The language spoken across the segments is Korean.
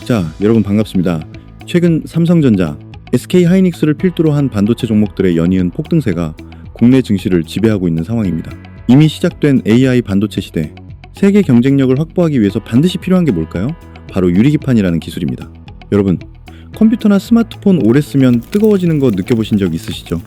자, 여러분 반갑습니다. 최근 삼성전자, SK하이닉스를 필두로 한 반도체 종목들의 연이은 폭등세가 국내 증시를 지배하고 있는 상황입니다. 이미 시작된 AI 반도체 시대, 세계 경쟁력을 확보하기 위해서 반드시 필요한 게 뭘까요? 바로 유리기판이라는 기술입니다. 여러분, 컴퓨터나 스마트폰 오래 쓰면 뜨거워지는 거 느껴보신 적 있으시죠?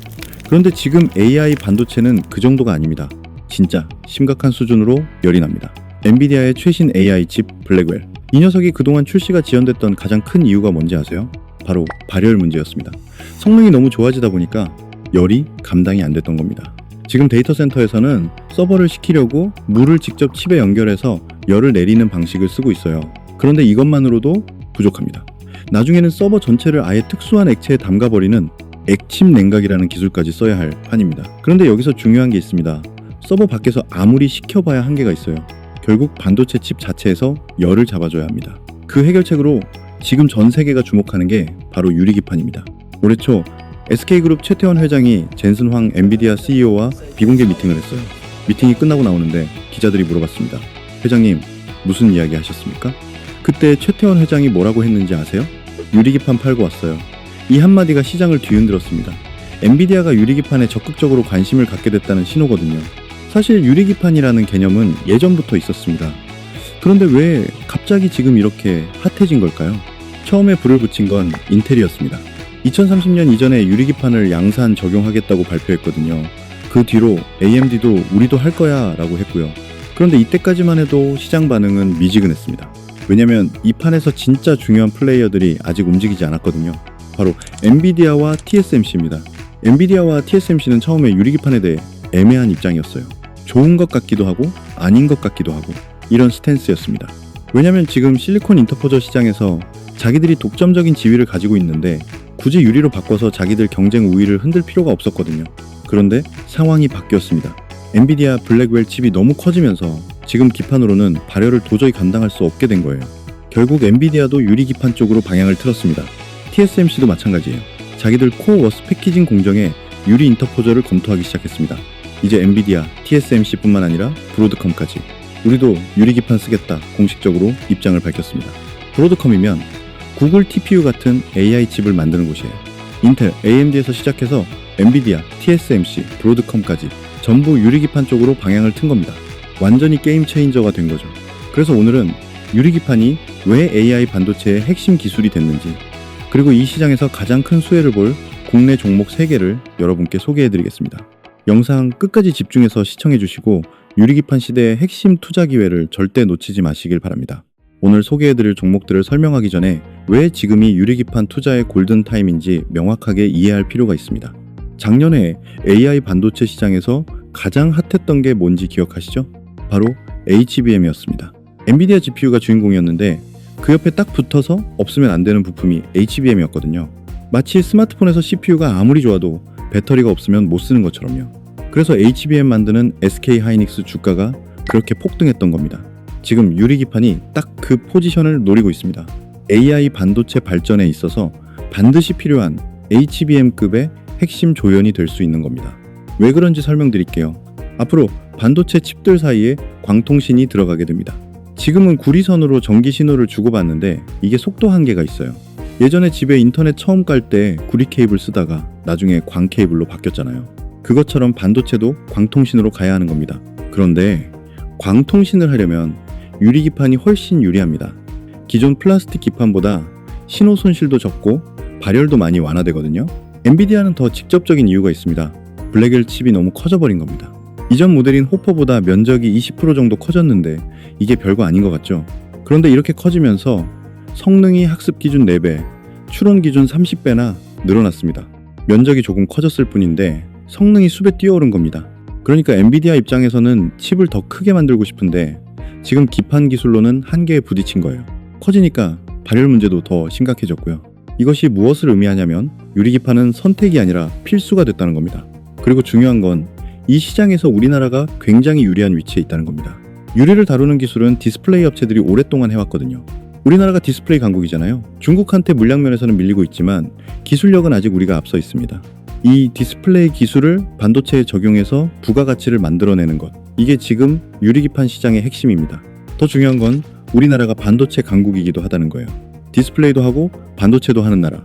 그런데 지금 AI 반도체는 그 정도가 아닙니다. 진짜 심각한 수준으로 열이 납니다. 엔비디아의 최신 AI 칩 블랙웰. 이 녀석이 그동안 출시가 지연됐던 가장 큰 이유가 뭔지 아세요? 바로 발열 문제였습니다. 성능이 너무 좋아지다 보니까 열이 감당이 안 됐던 겁니다. 지금 데이터 센터에서는 서버를 식히려고 물을 직접 칩에 연결해서 열을 내리는 방식을 쓰고 있어요. 그런데 이것만으로도 부족합니다. 나중에는 서버 전체를 아예 특수한 액체에 담가버리는 액침 냉각이라는 기술까지 써야 할 판입니다. 그런데 여기서 중요한 게 있습니다. 서버 밖에서 아무리 식혀봐야 한계가 있어요. 결국 반도체 칩 자체에서 열을 잡아줘야 합니다. 그 해결책으로 지금 전 세계가 주목하는 게 바로 유리기판입니다. 올해 초 SK그룹 최태원 회장이 젠슨 황 엔비디아 CEO와 비공개 미팅을 했어요. 미팅이 끝나고 나오는데 기자들이 물어봤습니다. 회장님, 무슨 이야기 하셨습니까? 그때 최태원 회장이 뭐라고 했는지 아세요? 유리기판 팔고 왔어요. 이 한마디가 시장을 뒤흔들었습니다. 엔비디아가 유리기판에 적극적으로 관심을 갖게 됐다는 신호거든요. 사실 유리기판이라는 개념은 예전부터 있었습니다. 그런데 왜 갑자기 지금 이렇게 핫해진 걸까요? 처음에 불을 붙인 건 인텔이었습니다. 2030년 이전에 유리기판을 양산 적용하겠다고 발표했거든요. 그 뒤로 AMD도 우리도 할 거야 라고 했고요. 그런데 이때까지만 해도 시장 반응은 미지근했습니다. 왜냐면 이 판에서 진짜 중요한 플레이어들이 아직 움직이지 않았거든요. 바로 엔비디아와 TSMC입니다. 엔비디아와 TSMC는 처음에 유리기판에 대해 애매한 입장이었어요. 좋은 것 같기도 하고 아닌 것 같기도 하고 이런 스탠스였습니다. 왜냐면 지금 실리콘 인터포저 시장에서 자기들이 독점적인 지위를 가지고 있는데 굳이 유리로 바꿔서 자기들 경쟁 우위를 흔들 필요가 없었거든요. 그런데 상황이 바뀌었습니다. 엔비디아 블랙웰 칩이 너무 커지면서 지금 기판으로는 발열을 도저히 감당할 수 없게 된 거예요. 결국 엔비디아도 유리기판 쪽으로 방향을 틀었습니다. TSMC도 마찬가지예요. 자기들 코어워스 패키징 공정에 유리 인터포저를 검토하기 시작했습니다. 이제 엔비디아, TSMC뿐만 아니라 브로드컴까지 우리도 유리기판 쓰겠다 공식적으로 입장을 밝혔습니다. 브로드컴이면 구글 TPU 같은 AI 칩을 만드는 곳이에요. 인텔, AMD에서 시작해서 엔비디아, TSMC, 브로드컴까지 전부 유리기판 쪽으로 방향을 튼 겁니다. 완전히 게임 체인저가 된 거죠. 그래서 오늘은 유리기판이 왜 AI 반도체의 핵심 기술이 됐는지, 그리고 이 시장에서 가장 큰 수혜를 볼 국내 종목 3개를 여러분께 소개해드리겠습니다. 영상 끝까지 집중해서 시청해주시고 유리기판 시대의 핵심 투자 기회를 절대 놓치지 마시길 바랍니다. 오늘 소개해드릴 종목들을 설명하기 전에 왜 지금이 유리기판 투자의 골든타임인지 명확하게 이해할 필요가 있습니다. 작년에 AI 반도체 시장에서 가장 핫했던 게 뭔지 기억하시죠? 바로 HBM이었습니다. 엔비디아 GPU가 주인공이었는데 그 옆에 딱 붙어서 없으면 안 되는 부품이 HBM이었거든요. 마치 스마트폰에서 CPU가 아무리 좋아도 배터리가 없으면 못 쓰는 것처럼요. 그래서 HBM 만드는 SK하이닉스 주가가 그렇게 폭등했던 겁니다. 지금 유리기판이 딱 그 포지션을 노리고 있습니다. AI 반도체 발전에 있어서 반드시 필요한 HBM급의 핵심 조연이 될 수 있는 겁니다. 왜 그런지 설명드릴게요. 앞으로 반도체 칩들 사이에 광통신이 들어가게 됩니다. 지금은 구리선으로 전기 신호를 주고받는데 이게 속도 한계가 있어요. 예전에 집에 인터넷 처음 깔 때 구리 케이블 쓰다가 나중에 광 케이블로 바뀌었잖아요. 그것처럼 반도체도 광통신으로 가야 하는 겁니다. 그런데 광통신을 하려면 유리기판이 훨씬 유리합니다. 기존 플라스틱 기판보다 신호 손실도 적고 발열도 많이 완화되거든요. 엔비디아는 더 직접적인 이유가 있습니다. 블랙웰 칩이 너무 커져버린 겁니다. 이전 모델인 호퍼보다 면적이 20% 정도 커졌는데 이게 별거 아닌 것 같죠? 그런데 이렇게 커지면서 성능이 학습 기준 4배, 추론 기준 30배나 늘어났습니다. 면적이 조금 커졌을 뿐인데 성능이 수배 뛰어오른 겁니다. 그러니까 엔비디아 입장에서는 칩을 더 크게 만들고 싶은데 지금 기판 기술로는 한계에 부딪힌 거예요. 커지니까 발열 문제도 더 심각해졌고요. 이것이 무엇을 의미하냐면 유리기판은 선택이 아니라 필수가 됐다는 겁니다. 그리고 중요한 건 이 시장에서 우리나라가 굉장히 유리한 위치에 있다는 겁니다. 유리를 다루는 기술은 디스플레이 업체들이 오랫동안 해왔거든요. 우리나라가 디스플레이 강국이잖아요. 중국한테 물량 면에서는 밀리고 있지만 기술력은 아직 우리가 앞서 있습니다. 이 디스플레이 기술을 반도체에 적용해서 부가가치를 만들어내는 것, 이게 지금 유리기판 시장의 핵심입니다. 더 중요한 건 우리나라가 반도체 강국이기도 하다는 거예요. 디스플레이도 하고 반도체도 하는 나라.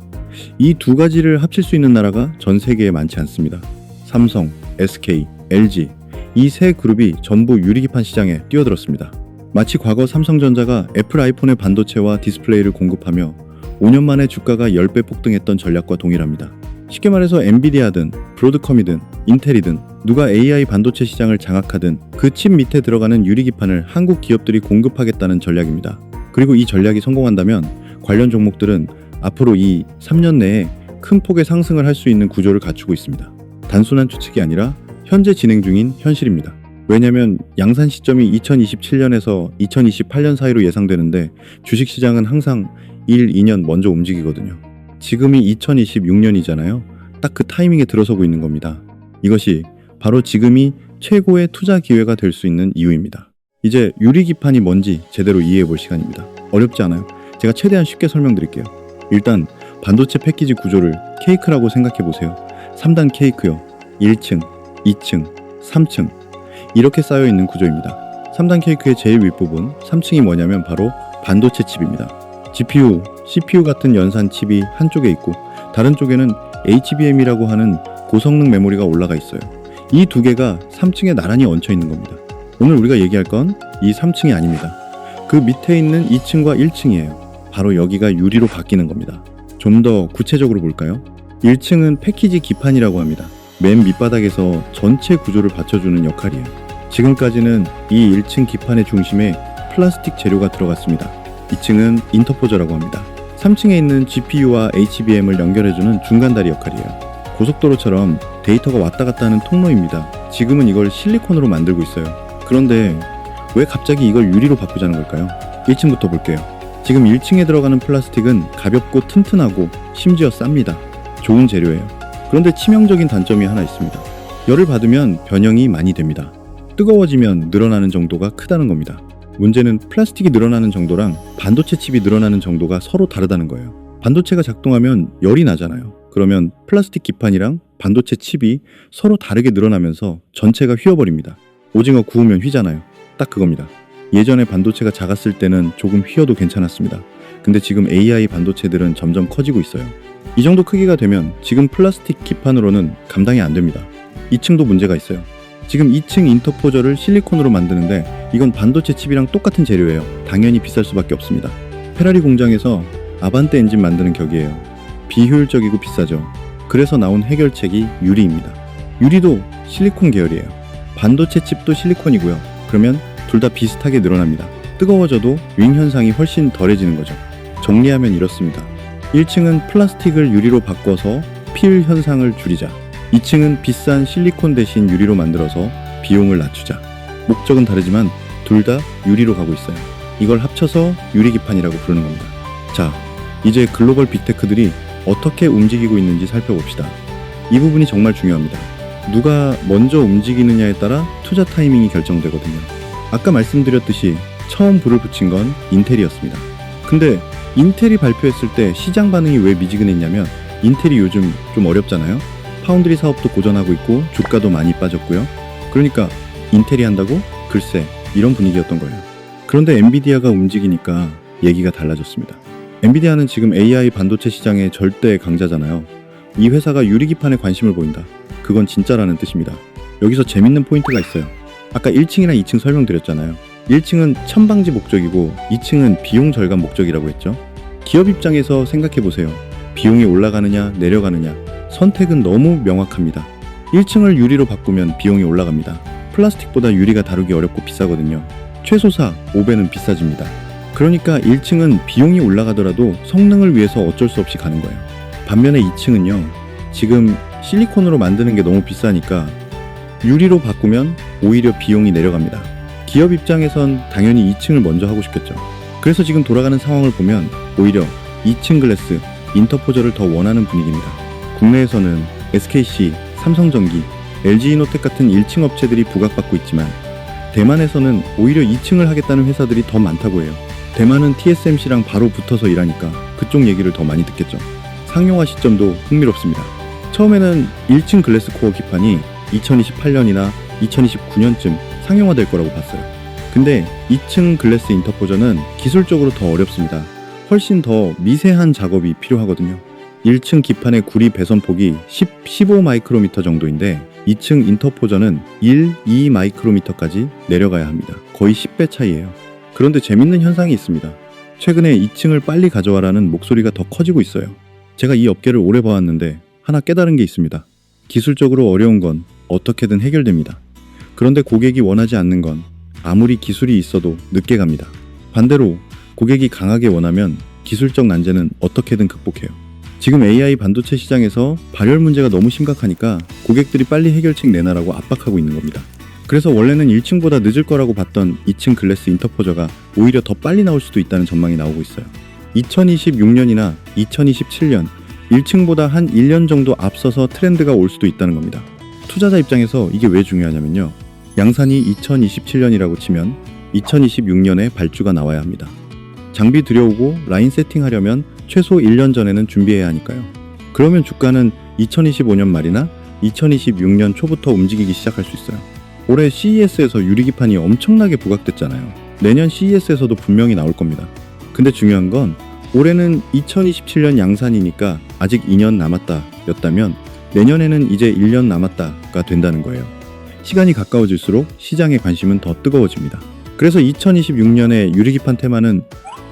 이 두 가지를 합칠 수 있는 나라가 전 세계에 많지 않습니다. 삼성, SK, LG 이 세 그룹이 전부 유리기판 시장에 뛰어들었습니다. 마치 과거 삼성전자가 애플 아이폰의 반도체와 디스플레이를 공급하며 5년 만에 주가가 10배 폭등했던 전략과 동일합니다. 쉽게 말해서 엔비디아든 브로드컴이든 인텔이든 누가 AI 반도체 시장을 장악하든 그 칩 밑에 들어가는 유리기판을 한국 기업들이 공급하겠다는 전략입니다. 그리고 이 전략이 성공한다면 관련 종목들은 앞으로 이 3년 내에 큰 폭의 상승을 할 수 있는 구조를 갖추고 있습니다. 단순한 추측이 아니라 현재 진행 중인 현실입니다. 왜냐하면 양산 시점이 2027년에서 2028년 사이로 예상되는데 주식시장은 항상 1, 2년 먼저 움직이거든요. 지금이 2026년이잖아요. 딱 그 타이밍에 들어서고 있는 겁니다. 이것이 바로 지금이 최고의 투자 기회가 될 수 있는 이유입니다. 이제 유리기판이 뭔지 제대로 이해해 볼 시간입니다. 어렵지 않아요. 제가 최대한 쉽게 설명드릴게요. 일단 반도체 패키지 구조를 케이크라고 생각해 보세요. 3단 케이크요. 1층, 2층, 3층 이렇게 쌓여 있는 구조입니다. 3단 케이크의 제일 윗부분 3층이 뭐냐면 바로 반도체 칩입니다. GPU, CPU 같은 연산 칩이 한쪽에 있고 다른 쪽에는 HBM이라고 하는 고성능 메모리가 올라가 있어요. 이 두 개가 3층에 나란히 얹혀 있는 겁니다. 오늘 우리가 얘기할 건 이 3층이 아닙니다. 그 밑에 있는 2층과 1층이에요. 바로 여기가 유리로 바뀌는 겁니다. 좀 더 구체적으로 볼까요? 1층은 패키지 기판이라고 합니다. 맨 밑바닥에서 전체 구조를 받쳐주는 역할이에요. 지금까지는 이 1층 기판의 중심에 플라스틱 재료가 들어갔습니다. 2층은 인터포저라고 합니다. 3층에 있는 GPU와 HBM을 연결해주는 중간다리 역할이에요. 고속도로처럼 데이터가 왔다 갔다 하는 통로입니다. 지금은 이걸 실리콘으로 만들고 있어요. 그런데 왜 갑자기 이걸 유리로 바꾸자는 걸까요? 1층부터 볼게요. 지금 1층에 들어가는 플라스틱은 가볍고 튼튼하고 심지어 쌉니다. 좋은 재료예요. 그런데 치명적인 단점이 하나 있습니다. 열을 받으면 변형이 많이 됩니다. 뜨거워지면 늘어나는 정도가 크다는 겁니다. 문제는 플라스틱이 늘어나는 정도랑 반도체 칩이 늘어나는 정도가 서로 다르다는 거예요. 반도체가 작동하면 열이 나잖아요. 그러면 플라스틱 기판이랑 반도체 칩이 서로 다르게 늘어나면서 전체가 휘어버립니다. 오징어 구우면 휘잖아요. 딱 그겁니다. 예전에 반도체가 작았을 때는 조금 휘어도 괜찮았습니다. 근데 지금 AI 반도체들은 점점 커지고 있어요. 이 정도 크기가 되면 지금 플라스틱 기판으로는 감당이 안 됩니다. 2층도 문제가 있어요. 지금 2층 인터포저를 실리콘으로 만드는데 이건 반도체 칩이랑 똑같은 재료예요. 당연히 비쌀 수밖에 없습니다. 페라리 공장에서 아반떼 엔진 만드는 격이에요. 비효율적이고 비싸죠. 그래서 나온 해결책이 유리입니다. 유리도 실리콘 계열이에요. 반도체 칩도 실리콘이고요. 그러면 둘 다 비슷하게 늘어납니다. 뜨거워져도 윙 현상이 훨씬 덜해지는 거죠. 정리하면 이렇습니다. 1층은 플라스틱을 유리로 바꿔서 필 현상을 줄이자. 2층은 비싼 실리콘 대신 유리로 만들어서 비용을 낮추자. 목적은 다르지만 둘 다 유리로 가고 있어요. 이걸 합쳐서 유리기판이라고 부르는 겁니다. 자, 이제 글로벌 빅테크들이 어떻게 움직이고 있는지 살펴봅시다. 이 부분이 정말 중요합니다. 누가 먼저 움직이느냐에 따라 투자 타이밍이 결정되거든요. 아까 말씀드렸듯이 처음 불을 붙인 건 인텔이었습니다. 근데 인텔이 발표했을 때 시장 반응이 왜 미지근했냐면 인텔이 요즘 좀 어렵잖아요. 파운드리 사업도 고전하고 있고 주가도 많이 빠졌고요. 그러니까 인텔이 한다고? 글쎄, 이런 분위기였던 거예요. 그런데 엔비디아가 움직이니까 얘기가 달라졌습니다. 엔비디아는 지금 AI 반도체 시장의 절대 강자잖아요. 이 회사가 유리기판에 관심을 보인다. 그건 진짜라는 뜻입니다. 여기서 재밌는 포인트가 있어요. 아까 1층이나 2층 설명드렸잖아요. 1층은 천방지 목적이고 2층은 비용 절감 목적이라고 했죠. 기업 입장에서 생각해보세요. 비용이 올라가느냐 내려가느냐 선택은 너무 명확합니다. 1층을 유리로 바꾸면 비용이 올라갑니다. 플라스틱보다 유리가 다루기 어렵고 비싸거든요. 최소사 5배는 비싸집니다. 그러니까 1층은 비용이 올라가더라도 성능을 위해서 어쩔 수 없이 가는 거예요. 반면에 2층은요. 지금 실리콘으로 만드는 게 너무 비싸니까 유리로 바꾸면 오히려 비용이 내려갑니다. 기업 입장에선 당연히 2층을 먼저 하고 싶겠죠. 그래서 지금 돌아가는 상황을 보면 오히려 2층 글래스, 인터포저를 더 원하는 분위기입니다. 국내에서는 SKC, 삼성전기, LG이노텍 같은 1층 업체들이 부각받고 있지만 대만에서는 오히려 2층을 하겠다는 회사들이 더 많다고 해요. 대만은 TSMC랑 바로 붙어서 일하니까 그쪽 얘기를 더 많이 듣겠죠. 상용화 시점도 흥미롭습니다. 처음에는 1층 글래스 코어 기판이 2028년이나 2029년쯤 상용화될 거라고 봤어요. 근데 2층 글래스 인터포저는 기술적으로 더 어렵습니다. 훨씬 더 미세한 작업이 필요하거든요. 1층 기판의 구리 배선폭이 15 마이크로미터 정도인데 2층 인터포저는 2 마이크로미터까지 내려가야 합니다. 거의 10배 차이예요. 그런데 재밌는 현상이 있습니다. 최근에 2층을 빨리 가져와라는 목소리가 더 커지고 있어요. 제가 이 업계를 오래 봐왔는데 하나 깨달은 게 있습니다. 기술적으로 어려운 건 어떻게든 해결됩니다. 그런데 고객이 원하지 않는 건 아무리 기술이 있어도 늦게 갑니다. 반대로 고객이 강하게 원하면 기술적 난제는 어떻게든 극복해요. 지금 AI 반도체 시장에서 발열 문제가 너무 심각하니까 고객들이 빨리 해결책 내놔라고 압박하고 있는 겁니다. 그래서 원래는 1층보다 늦을 거라고 봤던 2층 글래스 인터포저가 오히려 더 빨리 나올 수도 있다는 전망이 나오고 있어요. 2026년이나 2027년 1층보다 한 1년 정도 앞서서 트렌드가 올 수도 있다는 겁니다. 투자자 입장에서 이게 왜 중요하냐면요. 양산이 2027년이라고 치면 2026년에 발주가 나와야 합니다. 장비 들여오고 라인 세팅하려면 최소 1년 전에는 준비해야 하니까요. 그러면 주가는 2025년 말이나 2026년 초부터 움직이기 시작할 수 있어요. 올해 CES에서 유리기판이 엄청나게 부각됐잖아요. 내년 CES에서도 분명히 나올 겁니다. 근데 중요한 건 올해는 2027년 양산이니까 아직 2년 남았다 였다면 내년에는 이제 1년 남았다가 된다는 거예요. 시간이 가까워질수록 시장의 관심은 더 뜨거워집니다. 그래서 2026년의 유리기판 테마는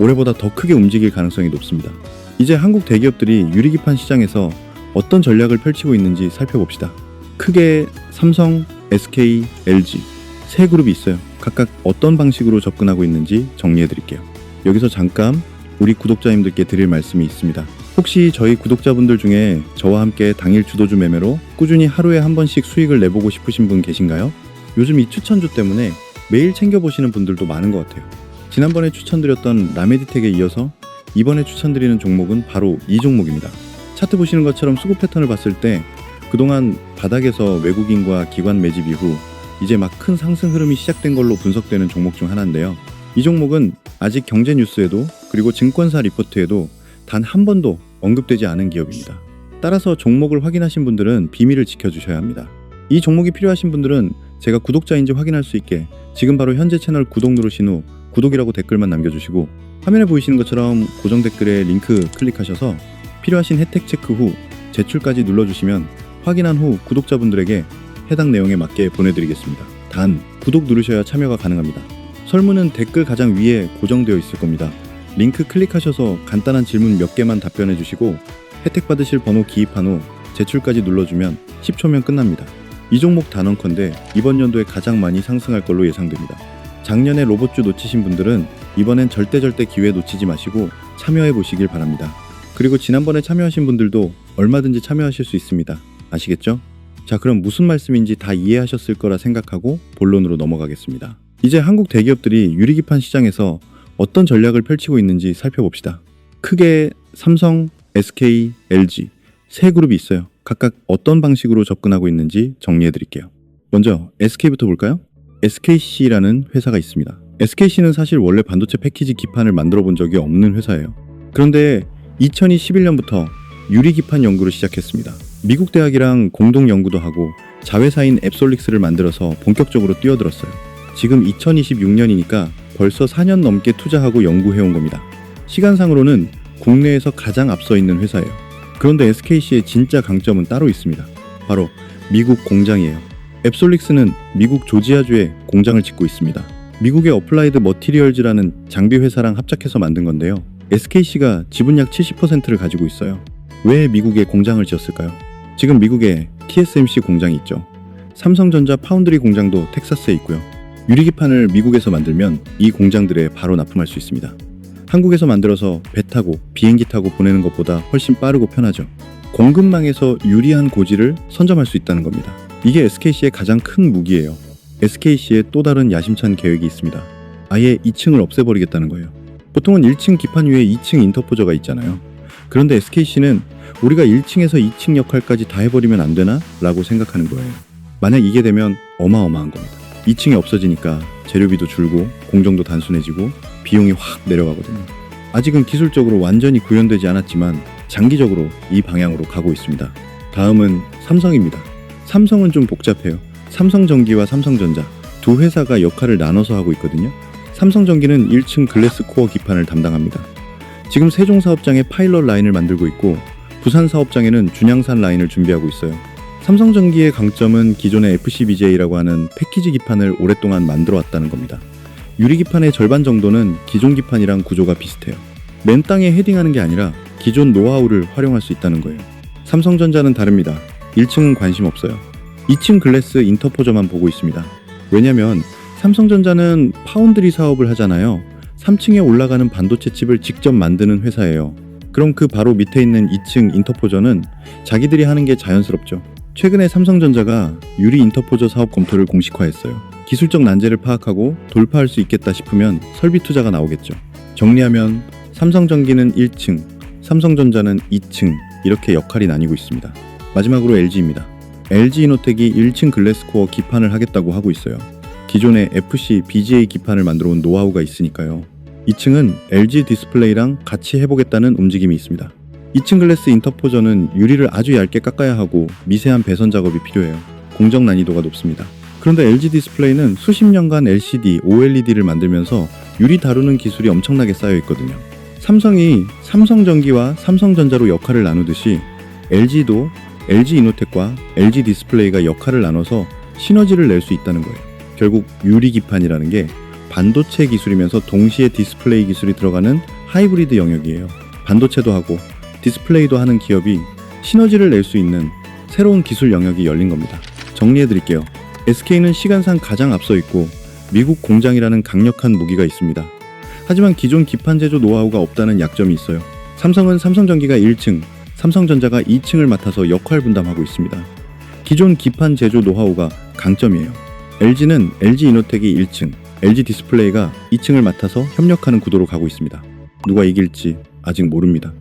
올해보다 더 크게 움직일 가능성이 높습니다. 이제 한국 대기업들이 유리기판 시장에서 어떤 전략을 펼치고 있는지 살펴봅시다. 크게 삼성, SK, LG 세 그룹이 있어요. 각각 어떤 방식으로 접근하고 있는지 정리해드릴게요. 여기서 잠깐 우리 구독자님들께 드릴 말씀이 있습니다. 혹시 저희 구독자분들 중에 저와 함께 당일 주도주 매매로 꾸준히 하루에 한 번씩 수익을 내보고 싶으신 분 계신가요? 요즘 이 추천주 때문에 매일 챙겨보시는 분들도 많은 것 같아요. 지난번에 추천드렸던 라메디텍에 이어서 이번에 추천드리는 종목은 바로 이 종목입니다. 차트 보시는 것처럼 수급 패턴을 봤을 때 그동안 바닥에서 외국인과 기관 매집 이후 이제 막 큰 상승 흐름이 시작된 걸로 분석되는 종목 중 하나인데요. 이 종목은 아직 경제 뉴스에도 그리고 증권사 리포트에도 단 한 번도 언급되지 않은 기업입니다. 따라서 종목을 확인하신 분들은 비밀을 지켜주셔야 합니다. 이 종목이 필요하신 분들은 제가 구독자인지 확인할 수 있게 지금 바로 현재 채널 구독 누르신 후 구독이라고 댓글만 남겨주시고 화면에 보이시는 것처럼 고정 댓글에 링크 클릭하셔서 필요하신 혜택 체크 후 제출까지 눌러주시면 확인한 후 구독자분들에게 해당 내용에 맞게 보내드리겠습니다. 단 구독 누르셔야 참여가 가능합니다. 설문은 댓글 가장 위에 고정되어 있을 겁니다. 링크 클릭하셔서 간단한 질문 몇 개만 답변해 주시고 혜택 받으실 번호 기입한 후 제출까지 눌러주면 10초면 끝납니다. 이 종목 단언컨대 이번 연도에 가장 많이 상승할 걸로 예상됩니다. 작년에 로봇주 놓치신 분들은 이번엔 절대 기회 놓치지 마시고 참여해 보시길 바랍니다. 그리고 지난번에 참여하신 분들도 얼마든지 참여하실 수 있습니다. 아시겠죠? 자, 그럼 무슨 말씀인지 다 이해하셨을 거라 생각하고 본론으로 넘어가겠습니다. 이제 한국 대기업들이 유리기판 시장에서 어떤 전략을 펼치고 있는지 살펴봅시다. 크게 삼성, SK, LG 세 그룹이 있어요. 각각 어떤 방식으로 접근하고 있는지 정리해 드릴게요. 먼저 SK부터 볼까요? SKC라는 회사가 있습니다. SKC는 사실 원래 반도체 패키지 기판을 만들어 본 적이 없는 회사예요. 그런데 2021년부터 유리기판 연구를 시작했습니다. 미국 대학이랑 공동 연구도 하고 자회사인 앱솔릭스를 만들어서 본격적으로 뛰어들었어요. 지금 2026년이니까 벌써 4년 넘게 투자하고 연구해온 겁니다. 시간상으로는 국내에서 가장 앞서 있는 회사예요. 그런데 SKC의 진짜 강점은 따로 있습니다. 바로 미국 공장이에요. 앱솔릭스는 미국 조지아주에 공장을 짓고 있습니다. 미국의 어플라이드 머티리얼즈라는 장비 회사랑 합작해서 만든 건데요. SKC가 지분 약 70%를 가지고 있어요. 왜 미국에 공장을 지었을까요? 지금 미국에 TSMC 공장이 있죠. 삼성전자 파운드리 공장도 텍사스에 있고요. 유리기판을 미국에서 만들면 이 공장들에 바로 납품할 수 있습니다. 한국에서 만들어서 배 타고 비행기 타고 보내는 것보다 훨씬 빠르고 편하죠. 공급망에서 유리한 고지를 선점할 수 있다는 겁니다. 이게 SKC의 가장 큰 무기예요. SKC의 또 다른 야심찬 계획이 있습니다. 아예 2층을 없애버리겠다는 거예요. 보통은 1층 기판 위에 2층 인터포저가 있잖아요. 그런데 SKC는 우리가 1층에서 2층 역할까지 다 해버리면 안 되나? 라고 생각하는 거예요. 만약 이게 되면 어마어마한 겁니다. 2층이 없어지니까 재료비도 줄고 공정도 단순해지고 비용이 확 내려가거든요. 아직은 기술적으로 완전히 구현되지 않았지만 장기적으로 이 방향으로 가고 있습니다. 다음은 삼성입니다. 삼성은 좀 복잡해요. 삼성전기와 삼성전자 두 회사가 역할을 나눠서 하고 있거든요. 삼성전기는 1층 글래스 코어 기판을 담당합니다. 지금 세종 사업장에 파일럿 라인을 만들고 있고 부산 사업장에는 준양산 라인을 준비하고 있어요. 삼성전기의 강점은 기존의 FCBJ라고 하는 패키지 기판을 오랫동안 만들어 왔다는 겁니다. 유리 기판의 절반 정도는 기존 기판이랑 구조가 비슷해요. 맨 땅에 헤딩하는 게 아니라 기존 노하우를 활용할 수 있다는 거예요. 삼성전자는 다릅니다. 1층은 관심 없어요. 2층 글래스 인터포저만 보고 있습니다. 왜냐면 삼성전자는 파운드리 사업을 하잖아요. 3층에 올라가는 반도체 칩을 직접 만드는 회사예요. 그럼 그 바로 밑에 있는 2층 인터포저는 자기들이 하는 게 자연스럽죠. 최근에 삼성전자가 유리 인터포저 사업 검토를 공식화했어요. 기술적 난제를 파악하고 돌파할 수 있겠다 싶으면 설비 투자가 나오겠죠. 정리하면 삼성전기는 1층, 삼성전자는 2층 이렇게 역할이 나뉘고 있습니다. 마지막으로 LG입니다. LG이노텍이 1층 글래스코어 기판을 하겠다고 하고 있어요. 기존의 FC, BGA 기판을 만들어 온 노하우가 있으니까요. 2층은 LG 디스플레이랑 같이 해보겠다는 움직임이 있습니다. 2층 글래스 인터포저는 유리를 아주 얇게 깎아야 하고 미세한 배선 작업이 필요해요. 공정 난이도가 높습니다. 그런데 LG 디스플레이는 수십 년간 LCD, OLED를 만들면서 유리 다루는 기술이 엄청나게 쌓여 있거든요. 삼성이 삼성전기와 삼성전자로 역할을 나누듯이 LG도 LG이노텍과 LG 디스플레이가 역할을 나눠서 시너지를 낼 수 있다는 거예요. 결국 유리 기판이라는 게 반도체 기술이면서 동시에 디스플레이 기술이 들어가는 하이브리드 영역이에요. 반도체도 하고 디스플레이도 하는 기업이 시너지를 낼 수 있는 새로운 기술 영역이 열린 겁니다. 정리해드릴게요. SK는 시간상 가장 앞서 있고 미국 공장이라는 강력한 무기가 있습니다. 하지만 기존 기판 제조 노하우가 없다는 약점이 있어요. 삼성은 삼성전기가 1층, 삼성전자가 2층을 맡아서 역할 분담하고 있습니다. 기존 기판 제조 노하우가 강점이에요. LG는 LG이노텍이 1층, LG 디스플레이가 2층을 맡아서 협력하는 구도로 가고 있습니다. 누가 이길지 아직 모릅니다.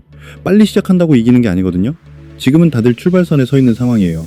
빨리 시작한다고 이기는 게 아니거든요. 지금은 다들 출발선에 서 있는 상황이에요.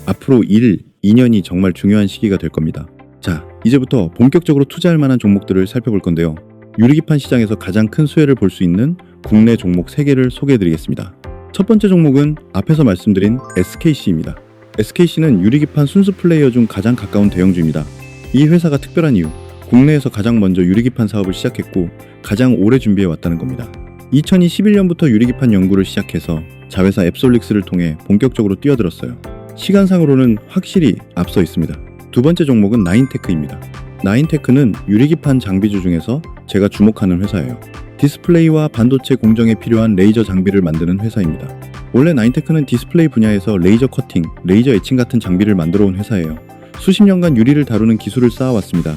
앞으로 1, 2년이 정말 중요한 시기가 될 겁니다. 자, 이제부터 본격적으로 투자할 만한 종목들을 살펴볼 건데요. 유리기판 시장에서 가장 큰 수혜를 볼 수 있는 국내 종목 3개를 소개해드리겠습니다. 첫 번째 종목은 앞에서 말씀드린 SKC입니다. SKC는 유리기판 순수 플레이어 중 가장 가까운 대형주입니다. 이 회사가 특별한 이유, 국내에서 가장 먼저 유리기판 사업을 시작했고 가장 오래 준비해왔다는 겁니다. 2021년부터 유리기판 연구를 시작해서 자회사 앱솔릭스를 통해 본격적으로 뛰어들었어요. 시간상으로는 확실히 앞서 있습니다. 두 번째 종목은 나인테크입니다. 나인테크는 유리기판 장비주 중에서 제가 주목하는 회사예요. 디스플레이와 반도체 공정에 필요한 레이저 장비를 만드는 회사입니다. 원래 나인테크는 디스플레이 분야에서 레이저 커팅, 레이저 에칭 같은 장비를 만들어 온 회사예요. 수십 년간 유리를 다루는 기술을 쌓아왔습니다.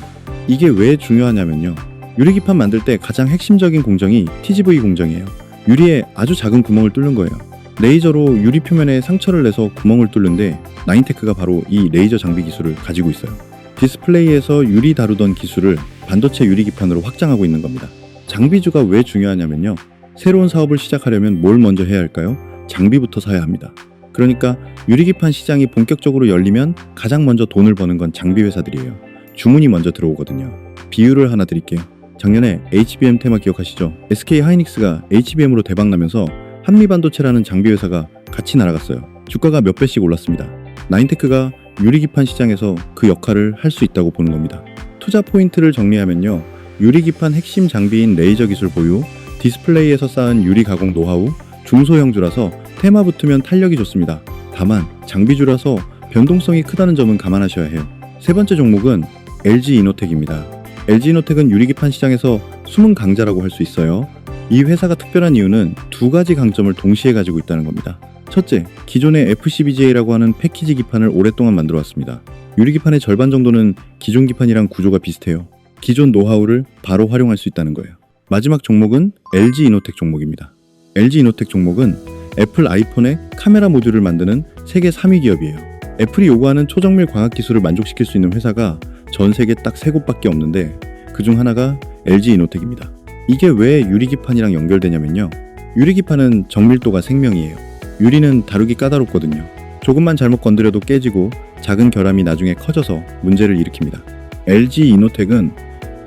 이게 왜 중요하냐면요. 유리기판 만들 때 가장 핵심적인 공정이 TGV 공정이에요. 유리에 아주 작은 구멍을 뚫는 거예요. 레이저로 유리 표면에 상처를 내서 구멍을 뚫는데 나인테크가 바로 이 레이저 장비 기술을 가지고 있어요. 디스플레이에서 유리 다루던 기술을 반도체 유리기판으로 확장하고 있는 겁니다. 장비주가 왜 중요하냐면요. 새로운 사업을 시작하려면 뭘 먼저 해야 할까요? 장비부터 사야 합니다. 그러니까 유리기판 시장이 본격적으로 열리면 가장 먼저 돈을 버는 건 장비 회사들이에요. 주문이 먼저 들어오거든요. 비유를 하나 드릴게요. 작년에 HBM 테마 기억하시죠? SK 하이닉스가 HBM으로 대박나면서 한미반도체라는 장비 회사가 같이 날아갔어요. 주가가 몇 배씩 올랐습니다. 나인테크가 유리기판 시장에서 그 역할을 할 수 있다고 보는 겁니다. 투자 포인트를 정리하면요. 유리기판 핵심 장비인 레이저 기술 보유, 디스플레이에서 쌓은 유리 가공 노하우, 중소형주라서 테마 붙으면 탄력이 좋습니다. 다만 장비주라서 변동성이 크다는 점은 감안하셔야 해요. 세 번째 종목은 LG이노텍입니다. LG이노텍은 유리기판 시장에서 숨은 강자라고 할 수 있어요. 이 회사가 특별한 이유는 두 가지 강점을 동시에 가지고 있다는 겁니다. 첫째, 기존의 FCBJ라고 하는 패키지 기판을 오랫동안 만들어 왔습니다. 유리기판의 절반 정도는 기존 기판이랑 구조가 비슷해요. 기존 노하우를 바로 활용할 수 있다는 거예요. 마지막 종목은 LG이노텍 종목입니다. LG이노텍 종목은 애플 아이폰의 카메라 모듈을 만드는 세계 3위 기업이에요. 애플이 요구하는 초정밀 광학 기술을 만족시킬 수 있는 회사가 전 세계 딱 3곳밖에 없는데 그중 하나가 LG이노텍입니다. 이게 왜 유리기판이랑 연결되냐면요. 유리기판은 정밀도가 생명이에요. 유리는 다루기 까다롭거든요. 조금만 잘못 건드려도 깨지고 작은 결함이 나중에 커져서 문제를 일으킵니다. LG이노텍은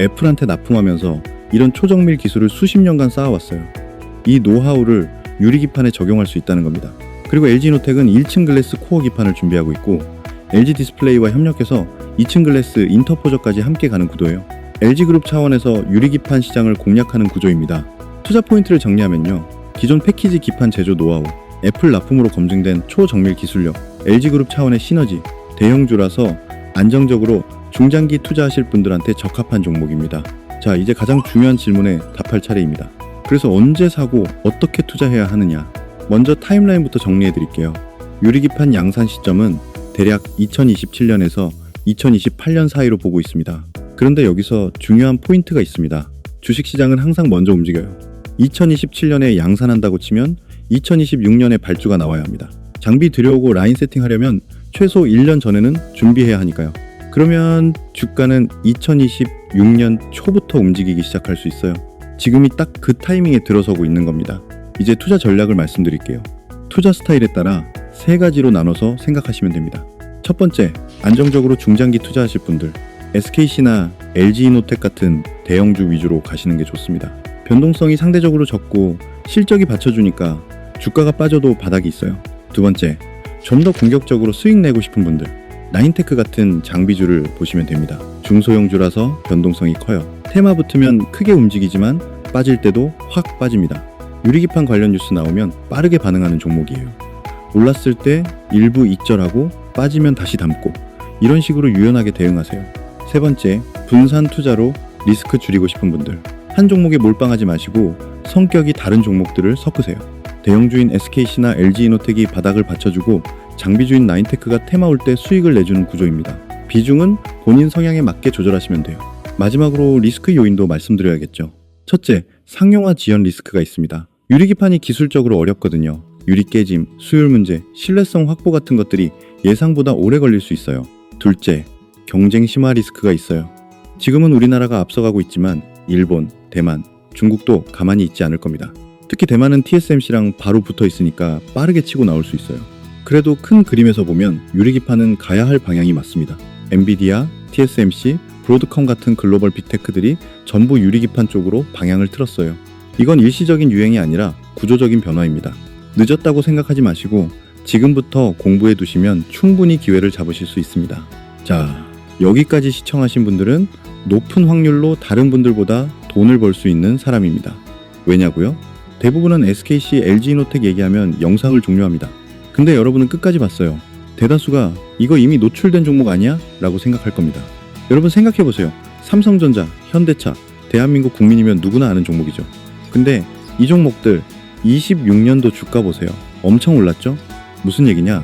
애플한테 납품하면서 이런 초정밀 기술을 수십 년간 쌓아왔어요. 이 노하우를 유리기판에 적용할 수 있다는 겁니다. 그리고 LG이노텍은 1층 글래스 코어 기판을 준비하고 있고 LG 디스플레이와 협력해서 2층 글래스 인터포저까지 함께 가는 구도예요. LG그룹 차원에서 유리기판 시장을 공략하는 구조입니다. 투자 포인트를 정리하면요. 기존 패키지 기판 제조 노하우, 애플 납품으로 검증된 초정밀 기술력, LG그룹 차원의 시너지, 대형주라서 안정적으로 중장기 투자하실 분들한테 적합한 종목입니다. 자, 이제 가장 중요한 질문에 답할 차례입니다. 그래서 언제 사고 어떻게 투자해야 하느냐? 먼저 타임라인부터 정리해 드릴게요. 유리기판 양산 시점은 대략 2027년에서 2028년 사이로 보고 있습니다. 그런데 여기서 중요한 포인트가 있습니다. 주식시장은 항상 먼저 움직여요. 2027년에 양산한다고 치면 2026년에 발주가 나와야 합니다. 장비 들여오고 라인 세팅하려면 최소 1년 전에는 준비해야 하니까요. 그러면 주가는 2026년 초부터 움직이기 시작할 수 있어요. 지금이 딱 그 타이밍에 들어서고 있는 겁니다. 이제 투자 전략을 말씀드릴게요. 투자 스타일에 따라 세 가지로 나눠서 생각하시면 됩니다. 첫 번째, 안정적으로 중장기 투자하실 분들, SKC나 LG이노텍 같은 대형주 위주로 가시는 게 좋습니다. 변동성이 상대적으로 적고 실적이 받쳐주니까 주가가 빠져도 바닥이 있어요. 두 번째, 좀 더 공격적으로 수익 내고 싶은 분들, 나인테크 같은 장비주를 보시면 됩니다. 중소형주라서 변동성이 커요. 테마 붙으면 크게 움직이지만 빠질 때도 확 빠집니다. 유리기판 관련 뉴스 나오면 빠르게 반응하는 종목이에요. 올랐을 때 일부 익절하고 빠지면 다시 담고, 이런 식으로 유연하게 대응하세요. 세 번째, 분산 투자로 리스크 줄이고 싶은 분들, 한 종목에 몰빵하지 마시고 성격이 다른 종목들을 섞으세요. 대형주인 SKC나 LG이노텍이 바닥을 받쳐주고 장비주인 나인테크가 테마 올 때 수익을 내주는 구조입니다. 비중은 본인 성향에 맞게 조절하시면 돼요. 마지막으로 리스크 요인도 말씀드려야겠죠. 첫째, 상용화 지연 리스크가 있습니다. 유리기판이 기술적으로 어렵거든요. 유리 깨짐, 수율 문제, 신뢰성 확보 같은 것들이 예상보다 오래 걸릴 수 있어요. 둘째, 경쟁 심화 리스크가 있어요. 지금은 우리나라가 앞서가고 있지만 일본, 대만, 중국도 가만히 있지 않을 겁니다. 특히 대만은 TSMC랑 바로 붙어 있으니까 빠르게 치고 나올 수 있어요. 그래도 큰 그림에서 보면 유리기판은 가야 할 방향이 맞습니다. 엔비디아, TSMC, 브로드컴 같은 글로벌 빅테크들이 전부 유리기판 쪽으로 방향을 틀었어요. 이건 일시적인 유행이 아니라 구조적인 변화입니다. 늦었다고 생각하지 마시고 지금부터 공부해 두시면 충분히 기회를 잡으실 수 있습니다. 자, 여기까지 시청하신 분들은 높은 확률로 다른 분들보다 돈을 벌 수 있는 사람입니다. 왜냐고요? 대부분은 SKC, LG이노텍 얘기하면 영상을 종료합니다. 근데 여러분은 끝까지 봤어요. 대다수가 이거 이미 노출된 종목 아니야? 라고 생각할 겁니다. 여러분 생각해보세요. 삼성전자, 현대차, 대한민국 국민이면 누구나 아는 종목이죠. 근데 이 종목들 26년도 주가 보세요. 엄청 올랐죠? 무슨 얘기냐?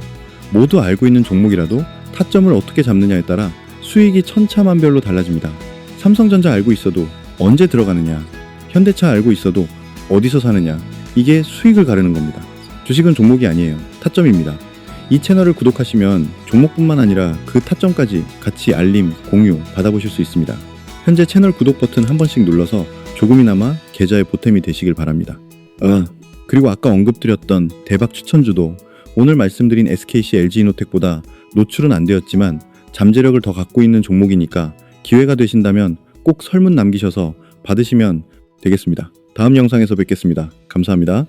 모두 알고 있는 종목이라도 타점을 어떻게 잡느냐에 따라 수익이 천차만별로 달라집니다. 삼성전자 알고 있어도 언제 들어가느냐, 현대차 알고 있어도 어디서 사느냐, 이게 수익을 가르는 겁니다. 주식은 종목이 아니에요. 타점입니다. 이 채널을 구독하시면 종목뿐만 아니라 그 타점까지 같이 알림, 공유 받아보실 수 있습니다. 현재 채널 구독 버튼 한 번씩 눌러서 조금이나마 계좌에 보탬이 되시길 바랍니다. 그리고 아까 언급드렸던 대박 추천주도 오늘 말씀드린 SKC, LG이노텍보다 노출은 안 되었지만 잠재력을 더 갖고 있는 종목이니까 기회가 되신다면 꼭 설문 남기셔서 받으시면 되겠습니다. 다음 영상에서 뵙겠습니다. 감사합니다.